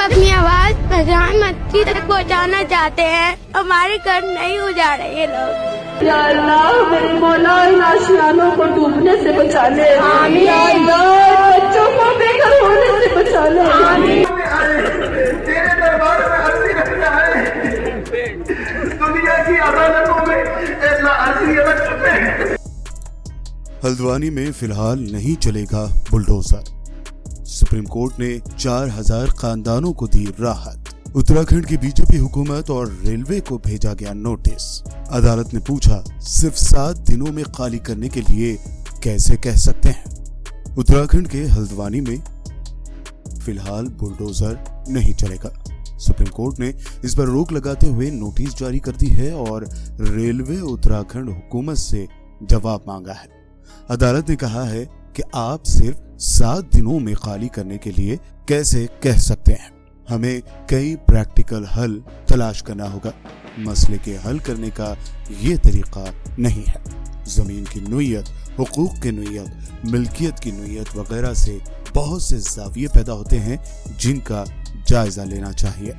अपनी आवाज प्रधानमंत्री तक पहुंचाना चाहते हैं। हमारे घर नहीं उजाड़े ये लोग। या अल्लाह मेरे मौला इन आशियानों को डूबने से बचा ले। आमीन। या अल्लाह बच्चों को बेघर होने से बचा ले। आमीन। तेरे दरबार में अर्जी रखना है, दुनिया की अदालतों में अर्जी रखना है। हल्द्वानी में फिलहाल नहीं चलेगा बुलडोजर। सुप्रीम कोर्ट ने 4000 खानदानों को दी राहत। उत्तराखंड की बीजेपी हुकूमत और रेलवे को भेजा गया नोटिस। अदालत ने पूछा, सिर्फ 7 दिनों में खाली करने के लिए कैसे कह सकते हैं। उत्तराखंड के हल्द्वानी में फिलहाल बुलडोजर नहीं चलेगा। सुप्रीम कोर्ट ने इस पर रोक लगाते हुए नोटिस जारी कर दी है और रेलवे उत्तराखंड हुकूमत से जवाब मांगा है। अदालत ने कहा है कि आप सिर्फ 7 दिनों में खाली करने के लिए कैसे कह सकते हैं। हमें कई प्रैक्टिकल हल तलाश करना होगा। मसले के हल करने का ये तरीका नहीं है। जमीन की नुयत, हुकूक की नुयत, मिल्कियत की नुयत वगैरह से बहुत से जाविये पैदा होते हैं जिनका जायजा लेना चाहिए।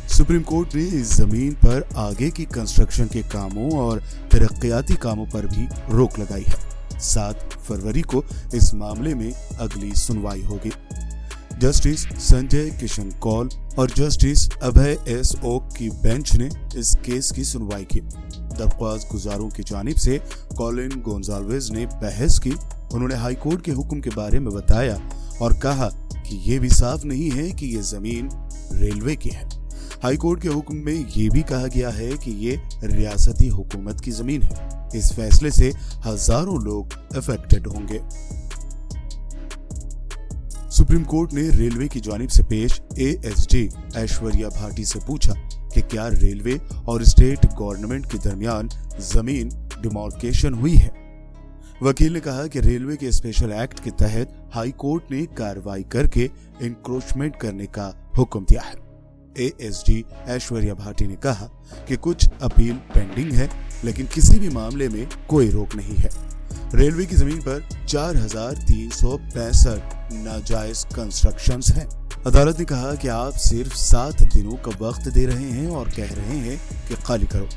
सुप्रीम कोर्ट ने इस जमीन पर आगे की कंस्ट्रक्शन के कामों और तरक्याती कामों पर भी रोक लगाई है। 7 फरवरी को इस मामले में अगली सुनवाई होगी। जस्टिस संजय किशन कौल और जस्टिस अभय एस ओक की बेंच ने इस केस की सुनवाई की। दरख्वास्त गुजारों की जानिब से कॉलिन गोंजाल्वेज ने बहस की। उन्होंने हाई कोर्ट के हुक्म के बारे में बताया और कहा कि ये भी साफ नहीं है कि ये जमीन रेलवे की है। हाई कोर्ट के हुक्म में ये भी कहा गया है कि ये रियासती हुकूमत की जमीन है। इस फैसले से हजारों लोग अफेक्टेड होंगे। सुप्रीम कोर्ट ने रेलवे की जानिब से पेश एएसजी ऐश्वर्या भाटी से पूछा कि क्या रेलवे और स्टेट गवर्नमेंट के दरमियान जमीन डिमार्केशन हुई है। वकील ने कहा कि रेलवे के स्पेशल एक्ट के तहत हाई कोर्ट ने कार्रवाई करके इंक्रोचमेंट करने का हुक्म दिया है। एएसजी ऐश्वर्या भाटी ने कहा कि कुछ अपील पेंडिंग है, लेकिन किसी भी मामले में कोई रोक नहीं है। रेलवे की जमीन पर 4365 नाजायज कंस्ट्रक्शंस हैं। अदालत ने कहा कि आप सिर्फ 7 दिनों का वक्त दे रहे हैं और कह रहे हैं कि खाली करो।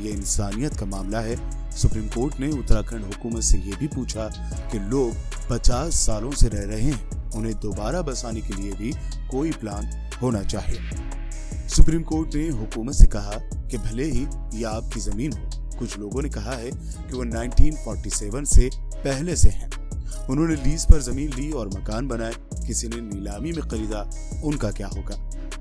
ये इंसानियत का मामला है। सुप्रीम कोर्ट ने उत्तराखंड हुकूमत से ये भी पूछा कि लोग 50 सालों से रह रहे हैं, उन्हें दोबारा बसाने के लिए भी कोई प्लान होना चाहिए। सुप्रीम कोर्ट ने हुकूमत से कहा कि भले ही ये आपकी जमीन हो, कुछ लोगों ने कहा है कि वो 1947 से पहले से हैं। उन्होंने लीज पर जमीन ली और मकान बनाए, किसी ने नीलामी में खरीदा, उनका क्या होगा।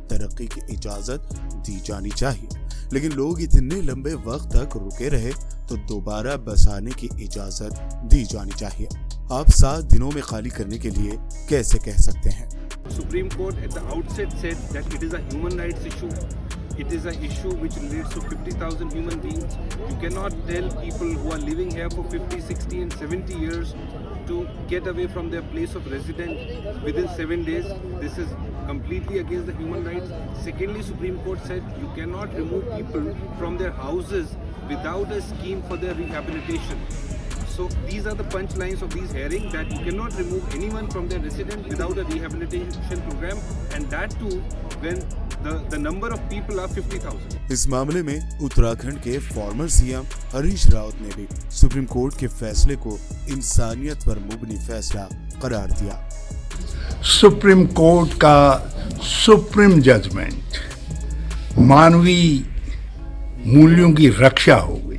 तरक्की की इजाजत दी जानी चाहिए, लेकिन लोग इतने लंबे वक्त तक रुके रहे तो दोबारा बसाने की इजाजत दी जानी चाहिए। आप 7 दिनों में खाली करने के लिए कैसे कह सकते हैं। Supreme Court at the outset said that it is a human rights issue. It is an issue which relates to 50,000 human beings. You cannot tell people who are living here for 50, 60 and 70 years to get away from their place of residence within 7 days. This is completely against the human rights. Secondly, Supreme Court said you cannot remove people from their houses without a scheme for their rehabilitation. So these are the punchlines of these hearings, that you cannot remove anyone from their residence without a rehabilitation program, and that too when the number of people are 50,000. इस मामले में उत्तराखंड के farmer CM Harish Rawat ने भी supreme court के फैसले को इंसानियत पर मुबनी फैसला करार दिया। सुप्रीम कोर्ट का सुप्रीम जजमेंट मानवीय मूल्यों की रक्षा हो गई।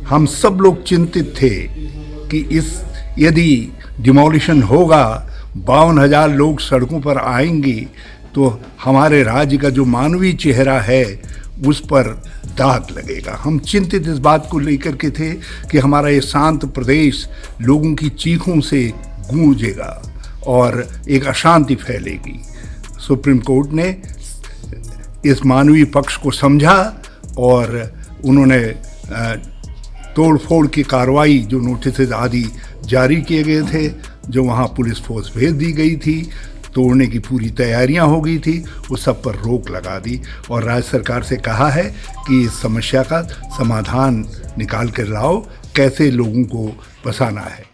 हम सब लोग चिंतित थे कि यदि डिमोलिशन होगा, 52,000 लोग सड़कों पर आएंगे तो हमारे राज्य का जो मानवीय चेहरा है उस पर दाग लगेगा। हम चिंतित इस बात को लेकर के थे कि हमारा ये शांत प्रदेश लोगों की चीखों से गूंजेगा और एक अशांति फैलेगी। सुप्रीम कोर्ट ने इस मानवीय पक्ष को समझा और उन्होंने तोड़ फोड़ की कार्रवाई, जो नोटिस आदि जारी किए गए थे, जो वहाँ पुलिस फोर्स भेज दी गई थी, तोड़ने की पूरी तैयारियां हो गई थी, वो सब पर रोक लगा दी और राज्य सरकार से कहा है कि इस समस्या का समाधान निकाल कर लाओ, कैसे लोगों को बसाना है।